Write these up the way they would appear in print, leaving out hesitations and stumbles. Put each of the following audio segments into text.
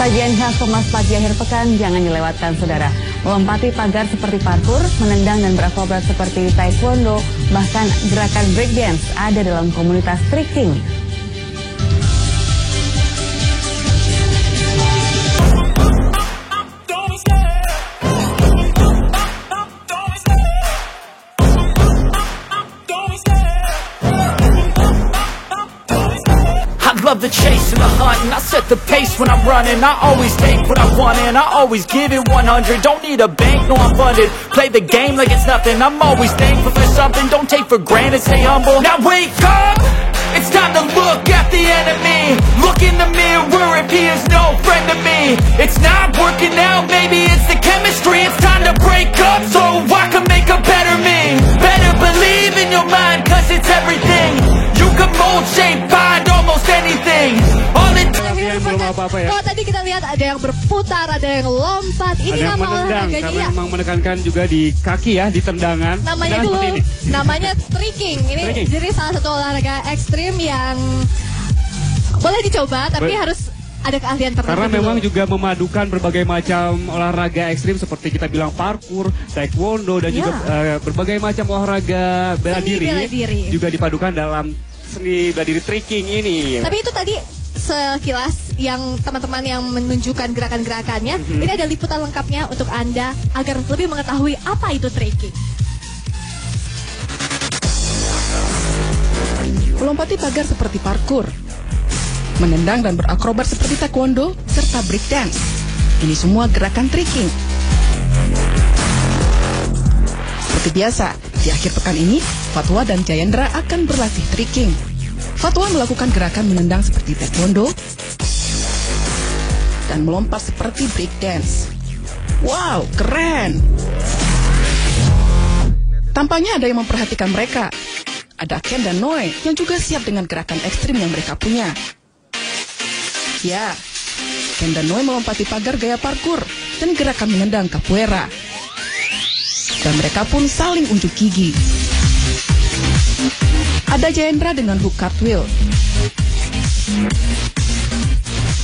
Sajian khas Kompas Pagi akhir pekan jangan dilewatkan saudara. Melompati pagar seperti parkur, menendang dan berakrobat seperti taekwondo, bahkan gerakan breakdance ada dalam komunitas trekking. Love the chase and the hunt, and I set the pace when I'm running. I always take what I want and I always give it 100. Don't need a bank, no I'm funded. Play the game like it's nothing. I'm always thankful for something. Don't take for granted, stay humble. Now wake up, it's time to look at the enemy. Look in the mirror if he is no friend to me. It's not working out, maybe it's the chemistry. It's time to break up so I can make a better me. Better believe in your mind, cause it's everything. You can mold, shape, find almost anything. All it belum apa-apa ya. Kalau tadi kita lihat ada yang berputar, ada yang lompat. Ini ada yang nama menendang, olahraganya karena ya. memang menekankan juga di kaki ya, di tendangan. Namanya Tendangan dulu, seperti ini. namanya trekking. Ini Trekking. jadi salah satu olahraga ekstrim yang boleh dicoba, tapi harus ada keahlian tertentu. Karena dulu. memang juga memadukan berbagai macam olahraga ekstrim seperti kita bilang parkour, taekwondo dan juga berbagai macam olahraga bela Seni bela diri diri. juga dipadukan dalam seni bela diri trekking ini. Tapi itu tadi sekilas yang teman-teman yang menunjukkan gerakan-gerakannya. Ini ada liputan lengkapnya untuk Anda agar lebih mengetahui apa itu trekking. Melompati pagar seperti parkur, menendang dan berakrobat seperti taekwondo, serta breakdance. Ini semua gerakan trekking. Seperti biasa, di akhir pekan ini, Fatwa dan Jayendra akan berlatih trekking. Fatwa melakukan gerakan menendang seperti taekwondo dan melompat seperti breakdance. Wow, keren! Tampaknya ada yang memperhatikan mereka. Ada Ken dan Noe yang juga siap dengan gerakan ekstrim yang mereka punya. Ya, Ken dan Noe melompati pagar gaya parkur dan gerakan menendang capoeira. Dan mereka pun saling unjuk gigi. Ada Jayendra dengan hook cartwheel.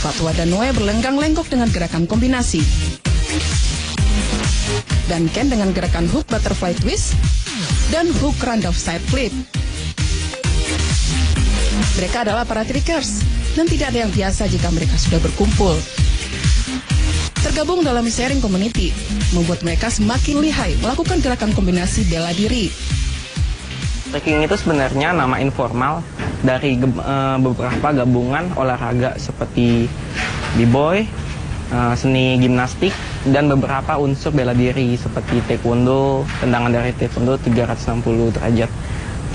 Fatwa dan Noe berlenggang-lenggok dengan gerakan kombinasi. Dan Ken dengan gerakan hook butterfly twist dan hook roundoff side flip. Mereka adalah para trekkers dan tidak ada yang biasa jika mereka sudah berkumpul. Tergabung dalam sharing community membuat mereka semakin lihai melakukan gerakan kombinasi bela diri. Trekking itu sebenarnya nama informal dari beberapa gabungan olahraga seperti b-boy, seni gimnastik, dan beberapa unsur bela diri seperti taekwondo, tendangan dari taekwondo 360 derajat,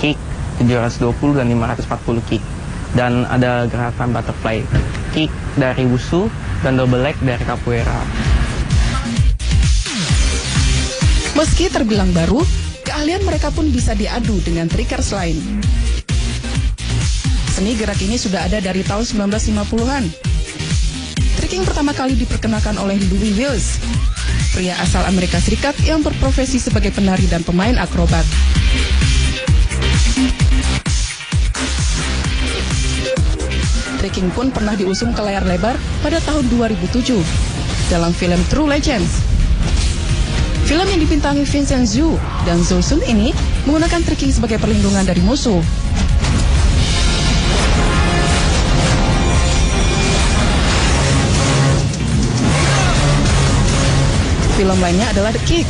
kick 720 dan 540 kick. Dan ada gerakan butterfly kick dari wushu dan double leg dari capoeira. Meski terbilang baru, keahlian mereka pun bisa diadu dengan trekkers lain. Seni gerak ini sudah ada dari tahun 1950-an. Trekking pertama kali diperkenalkan oleh Louis Wills, pria asal Amerika Serikat yang berprofesi sebagai penari dan pemain akrobat. Trekking pun pernah diusung ke layar lebar pada tahun 2007 dalam film True Legends. Film yang dibintangi Vincent Zhu dan Zhou Sun ini menggunakan trekking sebagai perlindungan dari musuh. Film lainnya adalah The Kick.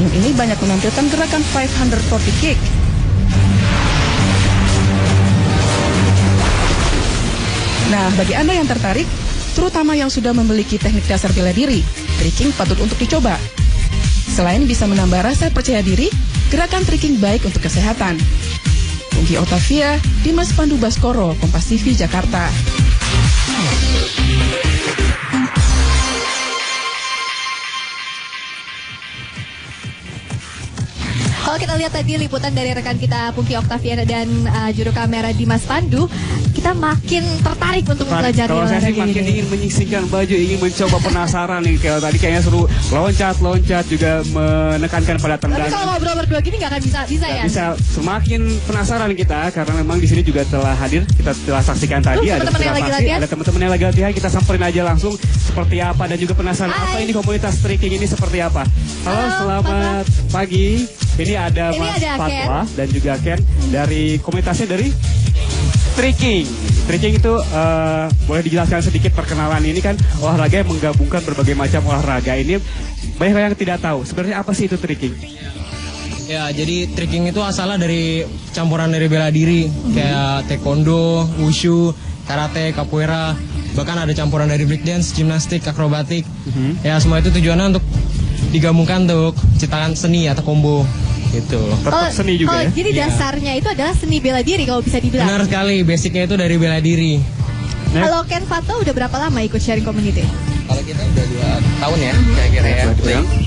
Film ini banyak menampilkan gerakan 540 kick. Nah, bagi Anda yang tertarik, terutama yang sudah memiliki teknik dasar bela diri, trekking patut untuk dicoba. Selain bisa menambah rasa percaya diri, gerakan trekking baik untuk kesehatan. Pungki Otavia, Dimas Pandu Baskoro, Kompas TV, Jakarta. Kalau kita lihat tadi liputan dari rekan kita Pungki Oktaviana dan juru kamera Dimas Pandu, kita makin tertarik untuk mempelajari Kalau saya sih olahraga makin ini. ingin menyisihkan baju, ingin mencoba penasaran nih. Kayak tadi kayaknya seru loncat juga menekankan pada Tapi tendangan. kalau ngobrol berdua gini nggak akan bisa ya? Bisa semakin penasaran kita karena memang di sini juga telah hadir, kita telah saksikan tadi ada teman-teman yang lagi latihan. ada teman-teman yang lagi latihan, kita samperin aja langsung seperti apa dan juga penasaran apa ini komunitas trekking ini seperti apa. Halo, selamat pagi. Ini ada Ini Mas ada Fatwa dan juga Ken dari komunitasnya dari trekking. Trekking itu boleh dijelaskan sedikit perkenalan, ini kan olahraga yang menggabungkan berbagai macam olahraga. Ini banyak yang tidak tahu sebenarnya apa sih itu trekking. Ya, jadi trekking itu asalnya dari campuran dari bela diri, kayak taekwondo, wushu, karate, capoeira, bahkan ada campuran dari breakdance, gimnastik, akrobatik. Ya, semua itu tujuannya untuk digabungkan untuk ciptakan seni atau combo gitu. Tetap seni juga ya. Jadi dasarnya itu adalah seni bela diri kalau bisa dibilang. Benar sekali, basicnya itu dari bela diri. Kalau Ken Fato udah berapa lama ikut sharing community? Kalau kita udah 2 tahun ya, kira-kira ya.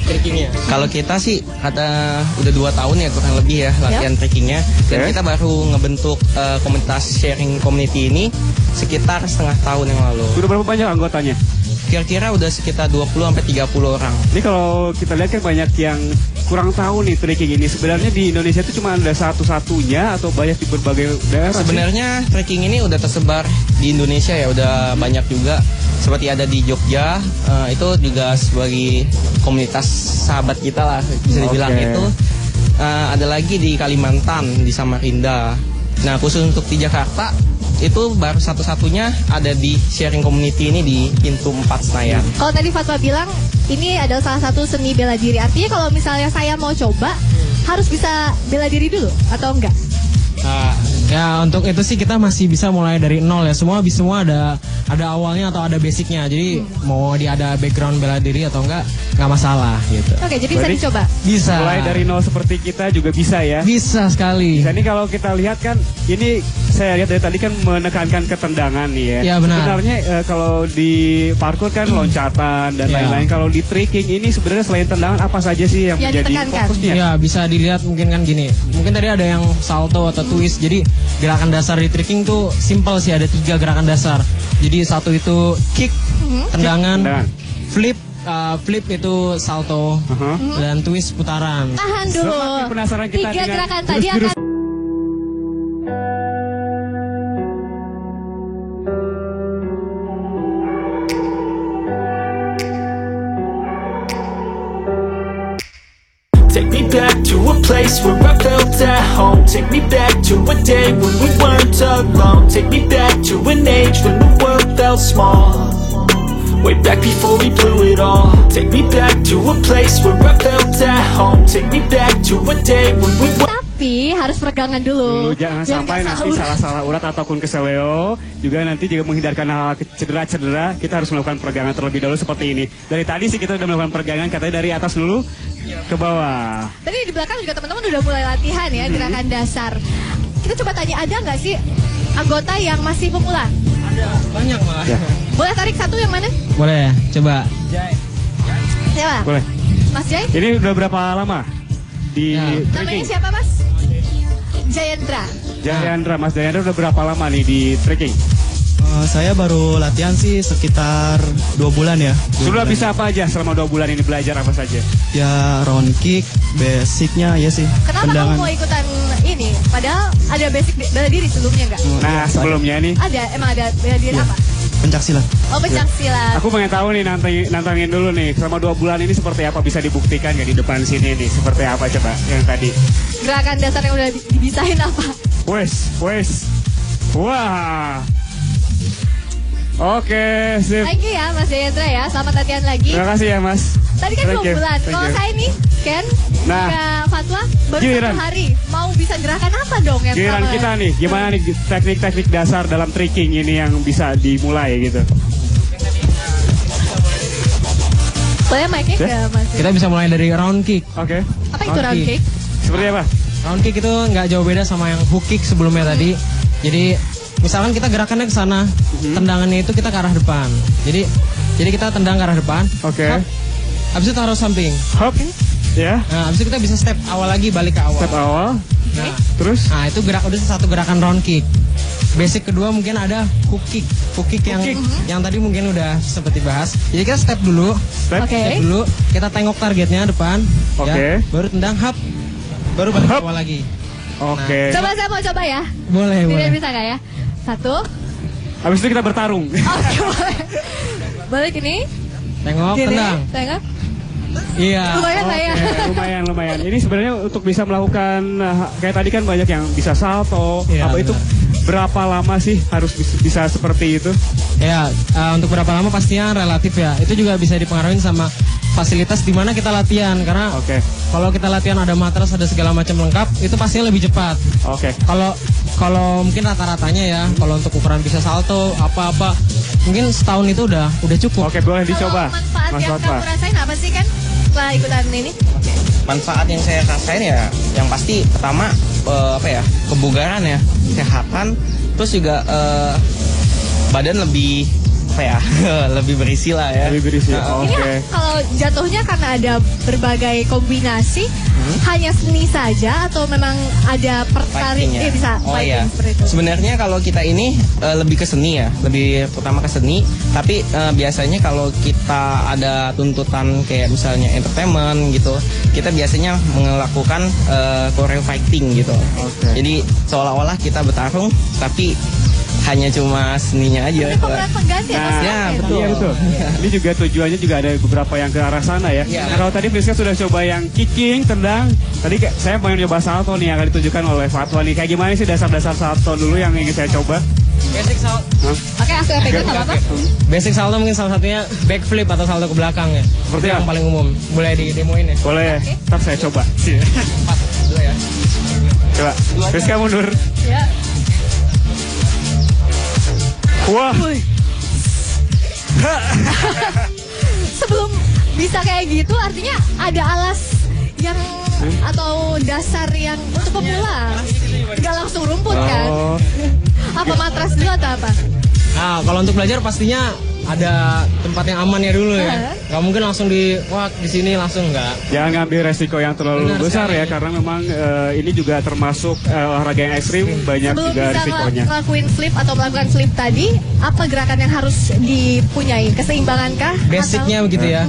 Trekkingnya. Kalau kita sih udah 2 tahun ya kurang lebih ya latihan trekkingnya. Dan kita baru ngebentuk komunitas sharing community ini sekitar setengah tahun yang lalu. Sudah berapa banyak anggotanya? Kira-kira udah sekitar 20-30 orang. Ini kalau kita lihat kan banyak yang kurang tahu nih trekking ini. Sebenarnya di Indonesia itu cuma ada satu-satunya atau banyak di berbagai daerah? Sebenarnya trekking ini udah tersebar di Indonesia ya, udah banyak juga. Seperti ada di Jogja, itu juga sebagai komunitas sahabat kita lah bisa dibilang itu. Ada lagi di Kalimantan, di Samarinda. Nah khusus untuk di Jakarta, itu baru satu-satunya ada di sharing community ini di Pintu 4 Senayan. Kalau tadi Fatwa bilang ini adalah salah satu seni bela diri. Artinya kalau misalnya saya mau coba harus bisa bela diri dulu atau enggak? Ya untuk itu sih kita masih bisa mulai dari nol ya. Semua ada awalnya atau ada basicnya. Jadi mau ada background bela diri atau enggak masalah gitu. Oke, jadi bisa Berarti dicoba. Bisa. Mulai dari nol seperti kita juga bisa ya. Bisa sekali. Jadi kalau kita lihat kan, ini saya lihat dari tadi kan menekankan ketendangan nih ya. Iya, benar. Sebenarnya kalau di parkour kan loncatan dan Iya. lain-lain. Kalau di trekking ini sebenarnya selain tendangan apa saja sih yang Yang menjadi ditekankan? fokusnya? Ya bisa dilihat mungkin kan gini. Mungkin tadi ada yang salto atau twist. Jadi gerakan dasar di trekking tuh simple sih, ada 3 gerakan dasar. Jadi satu itu kick, tendangan, Tendangan. flip. Flip itu salto dan twist putaran. Tahan dulu. Semakin penasaran kita 3 dengan gerakan tadi jurus-jurus. akan Take me back to a place where I felt at home. Take me back to a day when we weren't alone. Take me back to an age when the world felt small. Way back before we blew it all. Take me back to a place where I felt at home. Take me back to a day when we were. tapi harus peregangan dulu. Jangan Biar sampai nggak nanti sahur. salah-salah urat ataupun keseleo. Juga nanti juga menghindarkan hal cedera-cedera, kita harus melakukan peregangan terlebih dahulu seperti ini. Dari tadi sih kita udah melakukan peregangan, katanya dari atas dulu ke bawah. Tadi di belakang juga teman-teman udah mulai latihan ya gerakan dasar. Kita coba tanya, ada nggak sih anggota yang masih pemula? Ada banyak malah. Ya. Boleh tarik satu yang mana? Boleh, coba. Siapa? Boleh. Mas Jai? Ini udah berapa lama di Ya. Namanya trekking? siapa Mas? Jayendra. Jayandra, Mas Jayandra udah berapa lama nih di trekking? Saya baru latihan sih sekitar 2 bulan ya. Sudah bisa apa aja selama 2 bulan ini, belajar apa saja? Ya round kick, basicnya ya sih. Kenapa kamu mau ikutan ini? Padahal ada basic bela diri sebelumnya nggak? Nah sebelumnya nih, Ada, emang ada bela diri apa? Pencak silat. Oh, pencak silat. aku pengen tahu nih, nantangin dulu nih, selama 2 bulan ini seperti apa, bisa dibuktikan nggak di depan sini nih, seperti apa coba yang tadi? Gerakan dasar yang udah dibisain apa? Wes, wah. Oke, sip. Thank you ya Mas Jayendra ya, selamat latihan lagi. Terima kasih ya Mas. Tadi kan 2 bulan, kalau saya nih Ken, Nah, juga Fatwa baru giliran. 1 hari. Mau bisa gerakan apa dong yang Giliran pertama? kita nih, gimana nih teknik-teknik dasar dalam trekking ini yang bisa dimulai gitu? Boleh mic-nya Ya. nggak Mas? Kita bisa mulai dari round kick. Oke. Apa itu round kick? Seperti apa? Round kick itu nggak jauh beda sama yang hook kick sebelumnya tadi. Jadi misalkan kita gerakannya ke sana, tendangannya itu kita ke arah depan. Jadi kita tendang ke arah depan. Oke. hop, habis itu taruh samping. Hop. Ya. Nah, habis itu kita bisa step awal lagi, balik ke awal. Step awal. Nah, Terus? Nah, itu udah satu gerakan round kick. Basic kedua mungkin ada hook kick. Hook kick yang tadi mungkin udah sempat dibahas. Jadi kita step dulu. Step Dulu, kita tengok targetnya depan. Oke. Ya, baru tendang hap. Baru balik ke awal lagi. Oke. Coba saya mau coba ya. Boleh. Bisa nggak ya? 1. Habis itu kita bertarung. Oke, boleh. Balik ini. Tengok, Gini, tendang. tengok. Iya. Lumayan lah ya. Lumayan. Ini sebenarnya untuk bisa melakukan kayak tadi kan banyak yang bisa salto. Iya, Apa itu berapa lama sih harus bisa seperti itu? Ya, untuk berapa lama pastinya relatif ya. Itu juga bisa dipengaruhi sama fasilitas di mana kita latihan. Karena kalau kita latihan ada matras, ada segala macam lengkap, itu pastinya lebih cepat. Oke. Kalau mungkin rata-ratanya ya, kalau untuk ukuran bisa salto apa-apa, mungkin setahun itu udah cukup. Oke, boleh dicoba. Manfaat Mas yang Fatwa. kamu rasain apa sih kan setelah ikutan ini? Manfaat yang saya rasain ya, yang pasti pertama kebugaran ya, kesehatan, terus juga badan lebih lebih berisi lah ya. Lebih berisi. Ini kalau jatuhnya karena ada berbagai kombinasi, hanya seni saja atau memang ada Fighting-nya. bisa Oh fighting iya. seperti itu. Sebenarnya kalau kita ini lebih ke seni ya, lebih pertama ke seni. Tapi biasanya kalau kita ada tuntutan kayak misalnya entertainment gitu, kita biasanya melakukan choreo fighting gitu. Jadi seolah-olah kita bertarung, tapi hanya cuma seninya aja. Ini pemeran pengganti atau siapa ya, ya? betul. Iya betul. Ini juga tujuannya juga ada beberapa yang ke arah sana ya. Iya. Nah, kalau tadi Friska sudah coba yang kicking, tendang. Tadi saya pengen coba salto nih yang akan ditunjukkan oleh Fatwa nih. Kayak gimana sih dasar-dasar salto dulu yang ingin saya coba? Basic salto. Oke, aku yang pegang nggak apa-apa. Basic salto mungkin salah satunya backflip atau salto ke belakang ya. Seperti Itu yang apa? paling umum. Boleh didemoin ya. Boleh. Ntar saya coba. 4, 2 ya. Coba. Friska mundur. Ya. Wah. Sebelum bisa kayak gitu, artinya ada alas yang atau dasar yang untuk pemula. Nggak langsung rumput kan? Oh. Apa matras dulu atau apa? Nah, kalau untuk belajar pastinya ada tempat yang aman ya dulu ya. Gak mungkin langsung di sini langsung nggak. Jangan ngambil resiko yang terlalu Benar besar sekali. ya, karena memang ini juga termasuk olahraga yang ekstrim, banyak Sebelum juga bisa risikonya. ngelakuin flip atau melakukan flip tadi, apa gerakan yang harus dipunyai? Keseimbangankah? Basicnya begitu ya.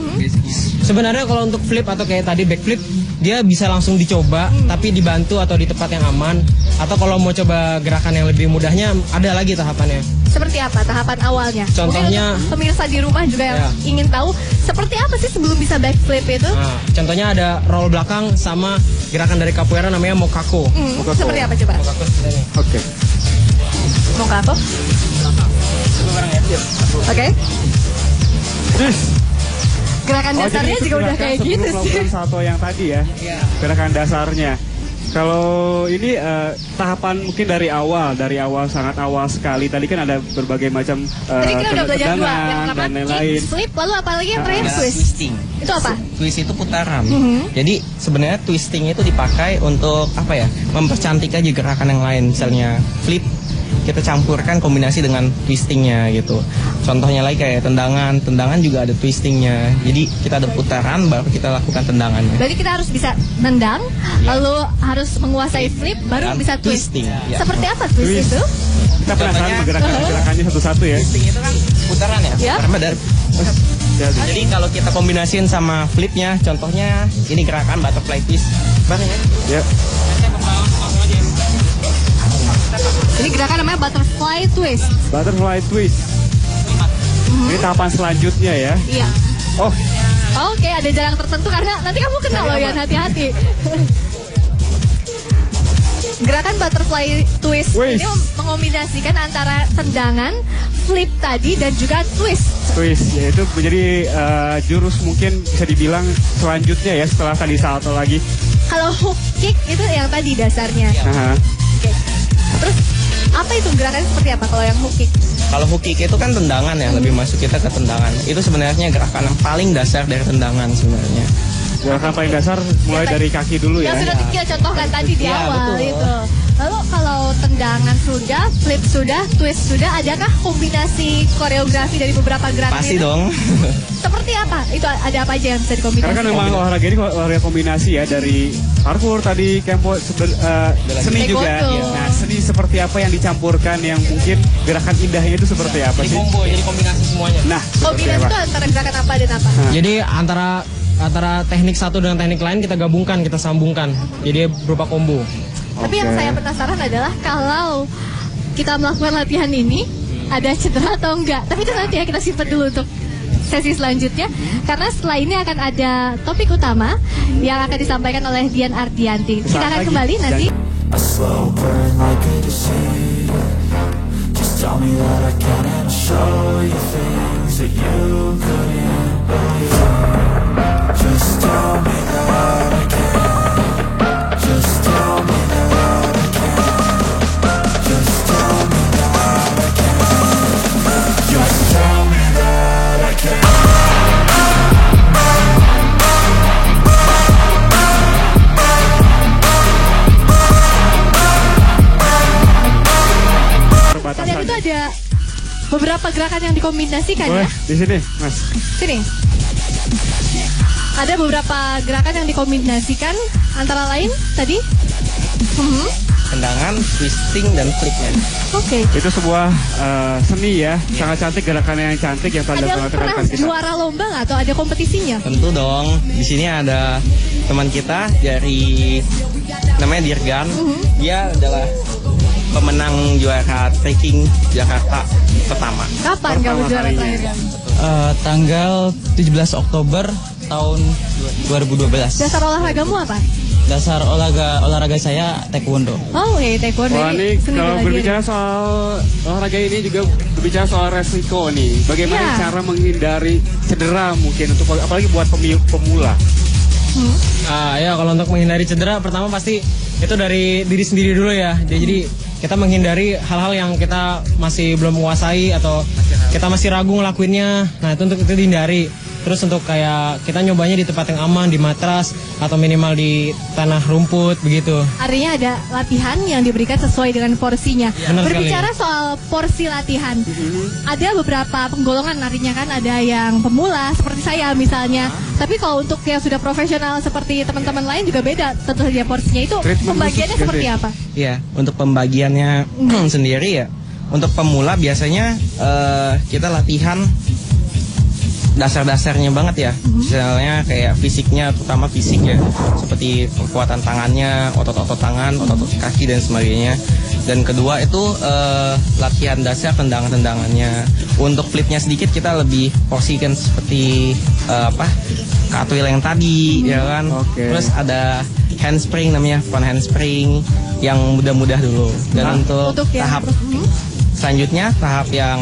Sebenarnya kalau untuk flip atau kayak tadi backflip, dia bisa langsung dicoba, tapi dibantu atau di tempat yang aman. Atau kalau mau coba gerakan yang lebih mudahnya, ada lagi tahapannya. Seperti apa tahapan awalnya? Contohnya- Mungkin untuk pemirsa di rumah juga yang Ya. ingin tahu seperti apa sih sebelum bisa backflip itu? Nah, contohnya ada roll belakang sama gerakan dari capoeira namanya mokako. Seperti apa coba? Mokako seperti ini. Oke. Mau ke apa? Oke. Yes. Gerakan dasarnya jadi itu juga udah gerakan kayak sebelum gitu sih. melakukan salto yang tadi ya. Gerakan dasarnya. Kalau ini tahapan mungkin dari awal sangat awal sekali. Tadi kan ada berbagai macam Tadi kita udah belajar dua. Yang tendangan pertama dan lain-lain. kick, flip, lalu apa lagi yang terakhir Ada twist? twisting. Itu apa? Twist itu putaran. Jadi sebenarnya twisting itu dipakai untuk mempercantik aja gerakan yang lain. Misalnya flip, kita campurkan kombinasi dengan twistingnya gitu. Contohnya lagi kayak tendangan juga ada twistingnya. Jadi kita ada putaran baru kita lakukan tendangannya. Berarti kita harus bisa nendang, lalu harus menguasai flip, baru Dan bisa twist. twisting, ya. Seperti apa twist Twist. itu? Kita penasaran Contohnya- gerakannya satu-satu ya. Twisting itu kan putaran ya. Ya. Putaran dari Jadi kalau kita kombinasiin sama flipnya, contohnya ini gerakan butterfly twist. Bareng ya. Ya. Ini gerakan namanya butterfly twist. Butterfly twist. Ini tahapan selanjutnya ya. Iya. Oh, Oke, ada jarak tertentu karena nanti kamu kena loh ya, hati-hati. Gerakan butterfly twist Twist. ini mengombinasikan antara tendangan, flip tadi dan juga twist. twist yaitu menjadi jurus mungkin bisa dibilang selanjutnya ya setelah tadi salto lagi. Kalau hook kick itu yang tadi dasarnya. Aha. Oke. Terus apa itu gerakannya seperti apa kalau yang hook kick? Kalau hook kick itu kan tendangan ya, lebih masuk kita ke tendangan. Itu sebenarnya gerakan yang paling dasar dari tendangan sebenarnya. Gerakan paling dasar mulai dari kaki dulu ya. Yang sudah kita contohkan tadi di Iya, awal betul. itu. Lalu kalau tendangan sudah, flip sudah, twist sudah, adakah kombinasi koreografi dari beberapa gerakan Pasti itu? dong. Seperti apa? Itu ada apa aja yang bisa dikombinasi? Karena kan memang olahraga ini olahraga kombinasi ya, dari parkour tadi, kempo, seni juga. Taekwondo. Nah, seni seperti apa yang dicampurkan, yang mungkin gerakan indahnya itu seperti apa Jadi sih? combo, jadi kombinasi semuanya. Nah, seperti Kombinasi apa? itu antara gerakan apa dan apa? Jadi antara teknik satu dengan teknik lain kita gabungkan, kita sambungkan. Jadi berupa combo. Tapi yang saya penasaran adalah kalau kita melakukan latihan ini ada cedera atau enggak. Tapi itu nanti ya kita simpan dulu untuk sesi selanjutnya. Karena setelah ini akan ada topik utama yang akan disampaikan oleh Dian Ardianti. Kita akan kembali nanti. A slow burn like a disease. Just tell me that I can and I'll show you things that you couldn't believe. Just tell me that I can. Just tell me that I can. Just tell me that I can. Just tell me that I can. Kalian itu ada beberapa gerakan yang dikombinasikan Boleh, ya. di sini, Mas. Sini. Ada beberapa gerakan yang dikombinasikan antara lain tadi. Tendangan, twisting, dan flipnya. Oke. Itu sebuah seni ya, sangat cantik, gerakan yang cantik yang telah Ada dilakukan pernah rekan kita. juara lomba nggak atau ada kompetisinya? Tentu dong. Di sini ada teman kita dari namanya Dirgan. Dia adalah pemenang juara trekking Jakarta pertama. Kapan kamu juara terakhir kali? Tanggal 17 Oktober tahun 2012. Dasar olahragamu apa? Dasar olahraga saya taekwondo. Oh, oke, taekwondo. Wah, ini seni kalau bela diri. berbicara soal olahraga ini juga berbicara soal resiko nih. Bagaimana Iya. cara menghindari cedera mungkin untuk apalagi buat pemula. Ya kalau untuk menghindari cedera pertama pasti itu dari diri sendiri dulu ya. Jadi kita menghindari hal-hal yang kita masih belum menguasai atau kita masih ragu ngelakuinnya. Nah itu untuk itu dihindari. Terus untuk kayak kita nyobanya di tempat yang aman, di matras atau minimal di tanah rumput begitu. Artinya ada latihan yang diberikan sesuai dengan porsinya. Benar Berbicara soal porsi latihan, ada beberapa penggolongan artinya kan ada yang pemula seperti saya misalnya. Tapi kalau untuk yang sudah profesional seperti teman-teman lain juga beda tentu saja porsinya itu. Treatment Pembagiannya khusus seperti berarti? apa? Iya, untuk pembagiannya sendiri ya. Untuk pemula biasanya kita latihan dasar-dasarnya banget ya. Misalnya kayak fisiknya, terutama fisik ya. Seperti kekuatan tangannya, otot-otot tangan, otot-otot kaki dan sebagainya. Dan kedua itu latihan dasar tendangan-tendangannya. Untuk flipnya sedikit kita lebih porsikan seperti cartwheel yang tadi ya kan. Oke. Terus ada handspring namanya, front handspring yang mudah-mudah dulu. Dan untuk yang tahap selanjutnya, tahap yang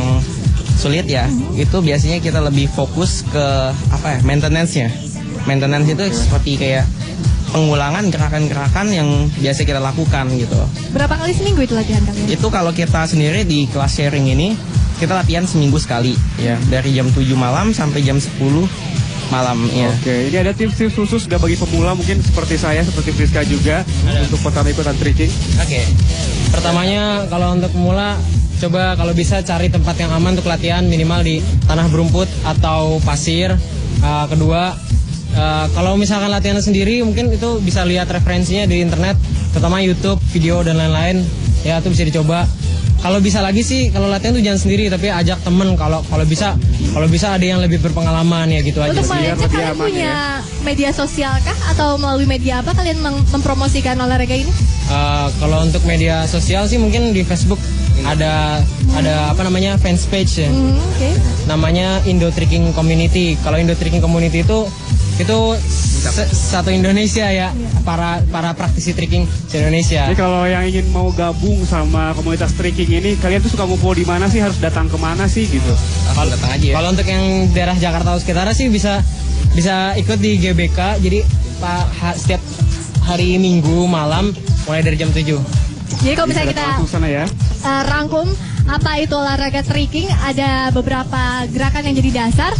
sulit ya, itu biasanya kita lebih fokus ke maintenance-nya. Maintenance itu seperti kayak pengulangan gerakan-gerakan yang biasa kita lakukan gitu. Berapa kali seminggu itu latihan kalian? Itu kalau kita sendiri di kelas sharing ini, kita latihan seminggu sekali ya, dari jam 7 malam sampai jam 10 malam ya. Oke, ini ada tips-tips khusus udah bagi pemula mungkin seperti saya, seperti Friska juga untuk pertama ikutan trekking. Oke. Pertamanya kalau untuk pemula coba kalau bisa cari tempat yang aman untuk latihan minimal di tanah berumput atau pasir. Kedua, kalau misalkan latihan sendiri mungkin itu bisa lihat referensinya di internet, terutama YouTube, video dan lain-lain. Ya itu bisa dicoba. Kalau bisa lagi sih kalau latihan tuh jangan sendiri tapi ajak temen kalau bisa ada yang lebih berpengalaman ya gitu aja Untuk sih. mengecek lebih kalian aman punya media sosial kah atau melalui media apa kalian mempromosikan olahraga ini? Kalau untuk media sosial sih mungkin di Facebook ada fans page ya. Oke. Namanya Indo Trekking Community. Kalau Indo Trekking Community itu satu Indonesia ya, para praktisi trekking di Indonesia. Jadi kalau yang ingin mau gabung sama komunitas trekking ini, kalian tuh suka ngumpul di mana sih? Harus datang kemana sih gitu? Langsung datang aja ya. Kalau untuk yang daerah Jakarta atau sekitarnya sih bisa ikut di GBK. Jadi setiap hari Minggu malam mulai dari jam 7. Jadi kalau misalnya kita Langsung sana ya. rangkum apa itu olahraga trekking, ada beberapa gerakan yang jadi dasar.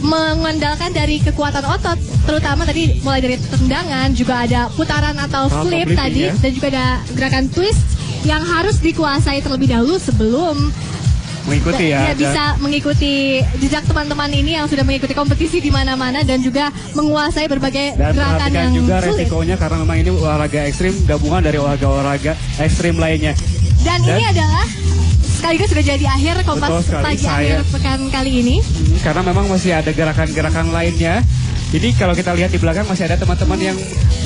mengandalkan dari kekuatan otot, terutama tadi mulai dari tendangan, juga ada putaran atau flip tadi, dan juga ada gerakan twist yang harus dikuasai terlebih dahulu sebelum mengikuti bisa mengikuti jejak teman-teman ini yang sudah mengikuti kompetisi di mana-mana dan juga menguasai berbagai gerakan yang juga sulit. resikonya karena memang ini olahraga ekstrim gabungan dari olahraga ekstrim lainnya. Dan ini adalah sekaligus sudah jadi akhir Kompas pagi akhir pekan kali ini. Karena memang masih ada gerakan-gerakan lainnya. Jadi kalau kita lihat di belakang masih ada teman-teman yang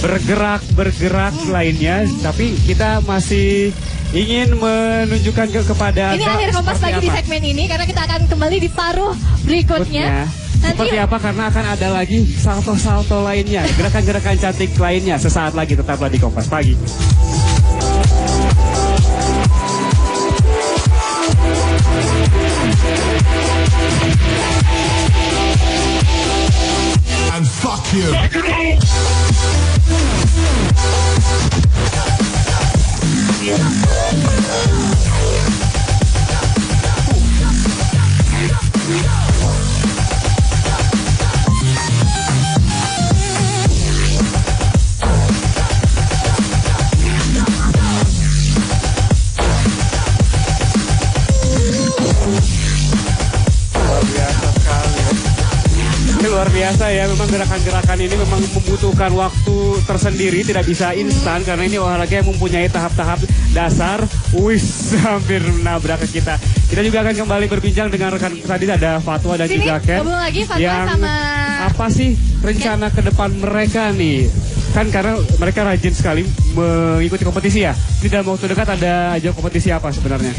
bergerak lainnya. Tapi kita masih ingin menunjukkan kepada ini akhir Kompas pagi di segmen ini karena kita akan kembali di paruh berikutnya. Seperti apa karena akan ada lagi salto-salto lainnya, gerakan-gerakan cantik lainnya sesaat lagi. Tetaplah di Kompas Pagi. And fuck you. Luar biasa ya, memang gerakan-gerakan ini memang membutuhkan waktu tersendiri, tidak bisa instan karena ini olahraga yang mempunyai tahap-tahap dasar. Wis, hampir menabrak ke kita. Kita juga akan kembali berbincang dengan rekan tadi ada Fatwa dan juga Ken. Lagi, Fatwa yang sama apa sih rencana ke depan mereka nih? Kan karena mereka rajin sekali mengikuti kompetisi ya. Di dalam waktu dekat ada ajang kompetisi apa sebenarnya?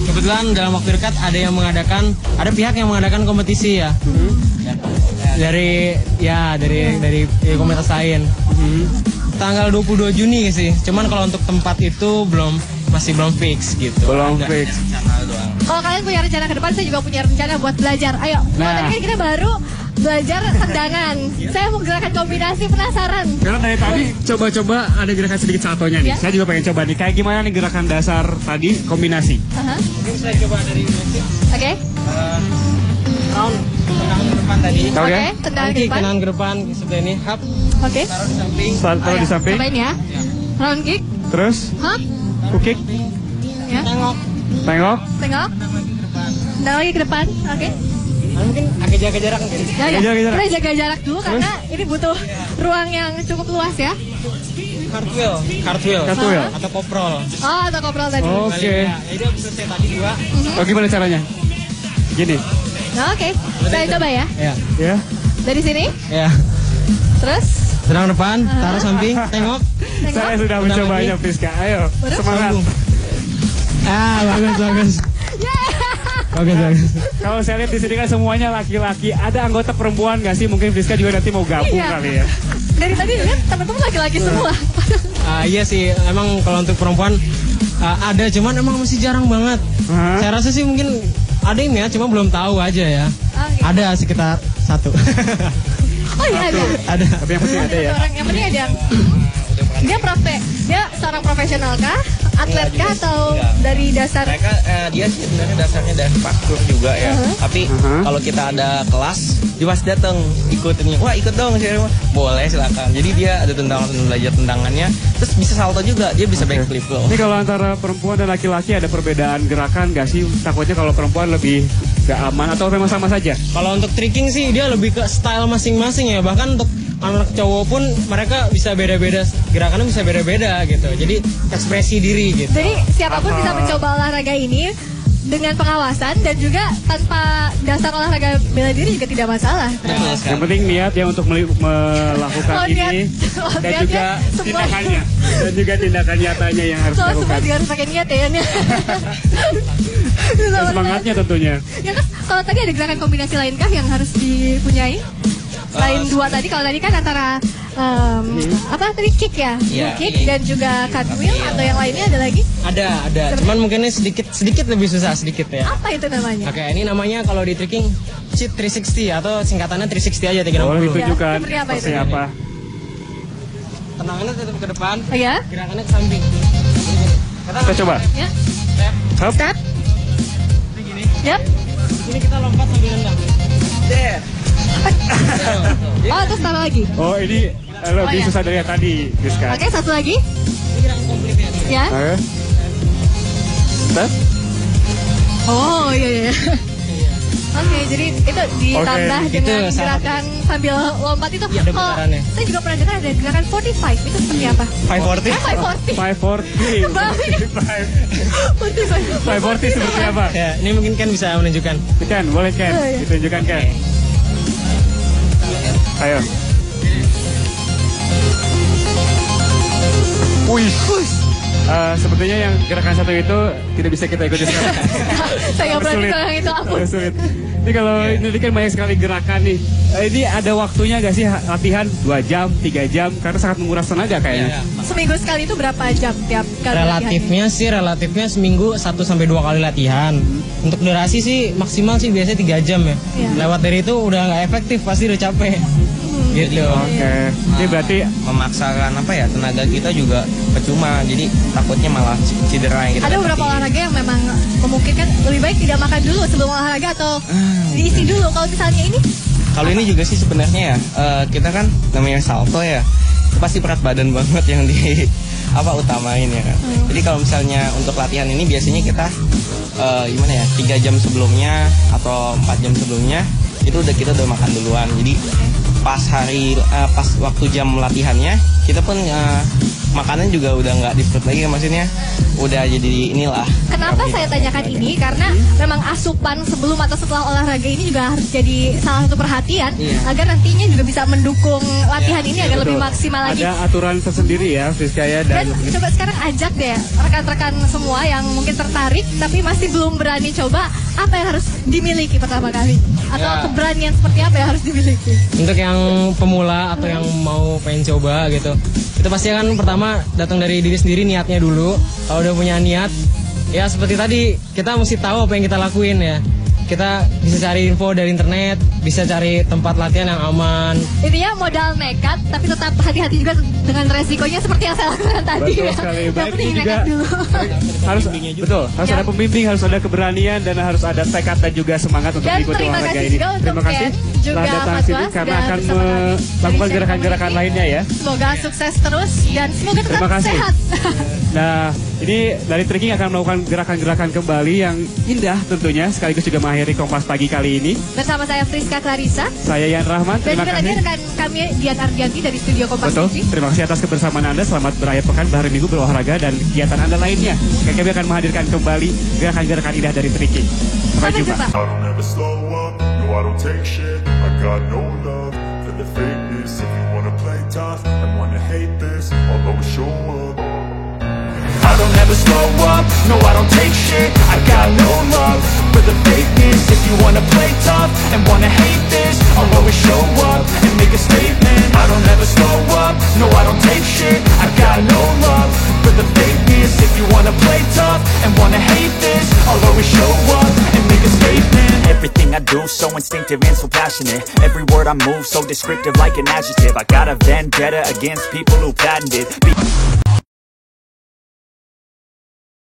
Kebetulan dalam waktu dekat ada pihak yang mengadakan kompetisi ya. Dari komunitas lain. Tanggal 22 Juni sih. Cuman kalau untuk tempat itu masih belum fix gitu. Belum fix. Kalau kalian punya rencana ke depan, saya juga punya rencana buat belajar. Ayo, tadi kita baru belajar tendangan. Saya mau gerakan kombinasi, penasaran. Karena dari tadi coba-coba ada gerakan sedikit satunya nih. Ya. Saya juga pengen coba nih. Kayak gimana nih gerakan dasar tadi kombinasi? Mungkin saya coba dari basic. Oke. Round tendangan ke depan tadi. Oke, tendangan ke depan. Tendangan ke depan seperti ini. Hap. Oke. Taruh di samping. Taruh di samping. Cobain ya. Round kick. Terus Hap. hook kick. Ya. Tengok. Tengok. Dan lagi ke depan. Oke. Mungkin agak jaga jarak mungkin. Kita jaga jarak dulu karena ini butuh ruang yang cukup luas ya. Cartwheel. Atau koprol. Oh, atau koprol tadi. Oke. Jadi aku selesai tadi 2. Oh, gimana caranya? Gini. Oke. Saya coba ya. Ya. Dari sini. Ya. Terus. Tenang depan, taruh samping, tengok. Saya sudah mencobanya, Priska. Ayo, semangat. Bagus. Bagus. Kalau saya lihat di sini kan semuanya laki-laki. Ada anggota perempuan nggak sih? Mungkin Priska juga nanti mau gabung kali ya. Dari tadi lihat teman-teman laki-laki semua. Iya sih, emang kalau untuk perempuan ada, cuman emang masih jarang banget. Saya rasa sih mungkin ada ya, cuma belum tahu aja ya. Ada sekitar 1. Oh iya ada. Tapi yang penting ada ya. Yang penting ada. Dia seorang profesional kah? Atlet kah atau dari dasar? Mereka dia sih sebenarnya dasarnya dari parkour juga ya. Tapi kalau kita ada kelas, dia pasti datang ikutin. Wah ikut dong sih. Boleh silakan. Jadi dia ada belajar tendangannya. Terus bisa salto juga. Dia bisa backflip loh. Ini kalau antara perempuan dan laki-laki ada perbedaan gerakan nggak sih? Takutnya kalau perempuan lebih nggak aman atau memang sama saja? Kalau untuk tricking sih dia lebih ke style masing-masing ya. Bahkan untuk anak cowok pun mereka bisa beda-beda, gerakannya bisa beda-beda gitu. Jadi ekspresi diri gitu. Jadi siapapun bisa mencoba olahraga ini dengan pengawasan dan juga tanpa dasar olahraga bela diri juga tidak masalah. Yang penting niat ya untuk melakukan ini dan juga tindakannya dan juga tindakan nyatanya yang harus dilakukan. Semua harus pakai niat ya. Dan semangatnya tentunya. Ya kan, kalau tadi ada gerakan kombinasi lainkah yang harus dipunyai? Selain 2 tadi, kalau tadi kan antara tadi kick ya, kick dan juga cartwheel atau yang lainnya ada lagi? Ada. Cuman mungkin ini sedikit lebih susah sedikit ya. Apa itu namanya? Oke, ini namanya kalau di tricking cheat 360 atau singkatannya 360 aja 360. Boleh ditunjukkan seperti apa? Tendangannya tetap ke depan. Oh ya? Gerakannya ke samping. Kita coba. Ya. Step. Yap. Ini kita lompat sambil nendang. Oh, terus taruh lagi. Oh, ini lebih ya. susah dari yang tadi, Rizka. Oke, satu lagi. Ya. Oke. Tes? Oh, iya. Oke, jadi itu ditambah dengan gerakan sambil lompat itu. Iya, ada putarannya. Saya juga pernah dengar ada gerakan 45. Itu seperti apa? 540. 540 seperti apa? Ya, ini mungkin kan bisa menunjukkan. Ken, boleh Ken, ditunjukkan Ken. Ayo. Wih. Sepertinya yang gerakan satu itu tidak bisa kita ikuti sekarang. Saya nggak berani kalau yang itu aku. Sulit. Ini kalau ini kan banyak sekali gerakan nih. Ini ada waktunya gak sih latihan 2 jam, 3 jam? Karena sangat menguras tenaga kayaknya. Seminggu sekali itu berapa jam tiap kali Relatifnya seminggu 1 sampai 2 kali latihan. Untuk durasi sih maksimal sih biasanya 3 jam ya. Lewat dari itu udah nggak efektif, pasti udah capek. Gitu. Oke. Ini berarti Memaksakan tenaga kita juga percuma. Jadi takutnya malah cedera yang kita ada beberapa dapetin. olahraga yang memang memungkinkan lebih baik tidak makan dulu sebelum olahraga atau diisi dulu. Kalau misalnya ini? Kalau ini juga sih sebenarnya ya, kita kan namanya salto ya, itu pasti berat badan banget yang utamain ya kan. Jadi kalau misalnya untuk latihan ini biasanya kita 3 jam sebelumnya atau 4 jam sebelumnya itu kita udah makan duluan. Jadi pas waktu jam latihannya kita pun makanan juga udah nggak di perut lagi, maksudnya udah jadi inilah. Kenapa saya tanyakan ini? Karena memang asupan sebelum atau setelah olahraga ini juga harus jadi salah satu perhatian agar nantinya juga bisa mendukung latihan ini agar lebih maksimal lagi. ada aturan tersendiri ya, Friska ya. Dan coba sekarang ajak deh rekan-rekan semua yang mungkin tertarik tapi masih belum berani coba, apa yang harus dimiliki pertama kali? Atau keberanian seperti apa yang harus dimiliki? Untuk yang pemula atau yang mau pengen coba gitu, itu pasti kan pertama datang dari diri sendiri, niatnya dulu. Kalau udah punya niat, ya seperti tadi, kita mesti tahu apa yang kita lakuin ya. Kita bisa cari info dari internet, bisa cari tempat latihan yang aman. Intinya modal nekat, tapi tetap hati-hati juga dengan resikonya seperti yang saya lakukan tadi. Betul ya. sekali. Yang Baik, penting ini juga nekat dulu. harus ada pembimbing, harus ada keberanian, dan harus ada tekad dan juga semangat untuk Dan mengikuti terima olahraga kasih ini. juga untuk Terima kasih Ken, juga telah datang Mas sini Was, karena dan akan bersama kami melakukan dari gerakan-gerakan Share lainnya ya. Semoga sukses terus dan semoga tetap Terima kasih. sehat. Nah, ini dari Trekking akan melakukan gerakan-gerakan kembali yang indah tentunya, sekaligus juga mengakhiri Kompas Pagi kali ini. Bersama saya Friska Clarissa. Saya Yan Rahman, Dan terima juga tadi kasih. rekan kami Dian Ardianti dari studio Kompas Betul, TV. terima kasih atas kebersamaan Anda. Selamat berakhir pekan, berhari Minggu berolahraga dan kegiatan Anda lainnya. Kami akan menghadirkan kembali gerakan-gerakan indah dari Trekking. Sampai jumpa. I don't ever slow up, no I don't take shit. I got no love for the fakeness. If you wanna play tough and wanna hate this, I'll always show up. I don't ever slow up, no I don't take shit. I got no love for the fakeness. If you wanna play tough and wanna hate this, I'll always show up and make a statement. I don't ever slow up, no I don't take shit. I got no love for the fakeness. If you wanna play tough and wanna hate this, I'll always show up and make a statement. Everything I do so instinctive and so passionate. Every word I move so descriptive like an adjective. I got a vendetta against people who patented